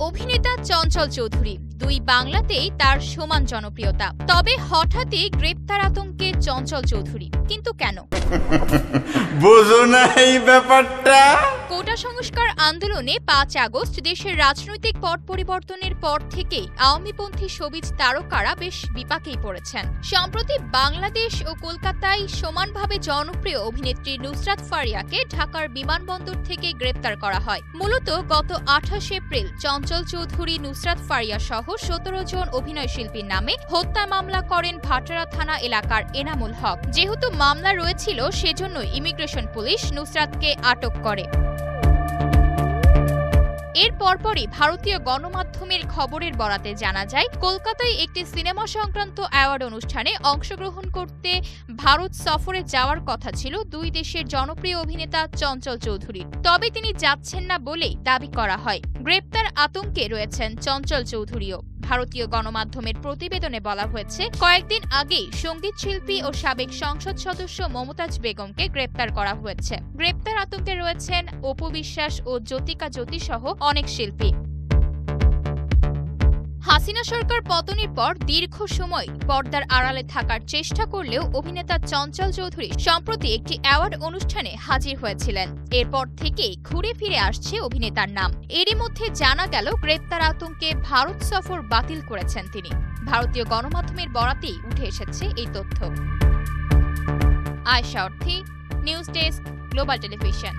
অভিনেতা চঞ্চল চৌধুরী দুই বাংলাতেই তার সমান জনপ্রিয়তা। তবে হঠাৎই গ্রেপ্তার আতঙ্কে চঞ্চল চৌধুরী, কিন্তু কেন? বুঝো না এই ব্যাপারটা। কোটা সংস্কার আন্দোলনে ৫ আগস্ট দেশের রাজনৈতিক পট পরিবর্তনের পর থেকেই আওয়ামীপন্থী শোবিজ তারকারা বেশ বিপাকেই পড়েছেন। সম্প্রতি বাংলাদেশ ও কলকাতায় সমানভাবে জনপ্রিয় অভিনেত্রী নুসরাত ফারিয়াকে ঢাকার বিমানবন্দর থেকে গ্রেপ্তার করা হয়। মূলত গত ২৮ এপ্রিল চঞ্চল চৌধুরী, নুসরাত ফারিয়া সহ ১৭ জন অভিনয় শিল্পীর নামে হত্যা মামলা করেন ভাটারা থানা এলাকার এনামুল হক। যেহেতু মামলা রয়েছিল, সেজন্য ইমিগ্রেশন পুলিশ নুসরাতকে আটক করে। এর পরপরই ভারতীয় গণমাধ্যমের খবরের বরাতে জানা যায়, কলকাতায় একটি সিনেমা সংক্রান্ত অ্যাওয়ার্ড অনুষ্ঠানে অংশগ্রহণ করতে ভারত সফরে যাওয়ার কথা ছিল দুই দেশের জনপ্রিয় অভিনেতা চঞ্চল চৌধুরীর। তবে তিনি যাচ্ছেন না বলেই দাবি করা হয়। গ্রেপ্তার আতঙ্কে রয়েছেন চঞ্চল চৌধুরীও। ভারতীয় গণমাধ্যমের প্রতিবেদনে বলা হয়েছে, কয়েকদিন আগেই সঙ্গীত শিল্পী ও সাবেক সংসদ সদস্য মমতাজ বেগমকে গ্রেপ্তার করা হয়েছে। গ্রেপ্তার আতঙ্কে রয়েছেন অপু বিশ্বাস ও জ্যোতিকা জ্যোতি সহ অনেক শিল্পী। হাসিনা সরকার পতনের পর দীর্ঘ সময় পর্দার আড়ালে থাকার চেষ্টা করলেও অভিনেতা চঞ্চল চৌধুরী সম্প্রতি একটি অ্যাওয়ার্ড অনুষ্ঠানে হাজির হয়েছিলেন। এরপর থেকেই ঘুরে ফিরে আসছে অভিনেতার নাম। এরই মধ্যে জানা গেল, গ্রেপ্তার আতঙ্কে ভারত সফর বাতিল করেছেন তিনি। ভারতীয় গণমাধ্যমের বরাতেই উঠে এসেছে এই তথ্য। আয়েশা অর্থী, নিউজ ডেস্ক, গ্লোবাল টেলিভিশন।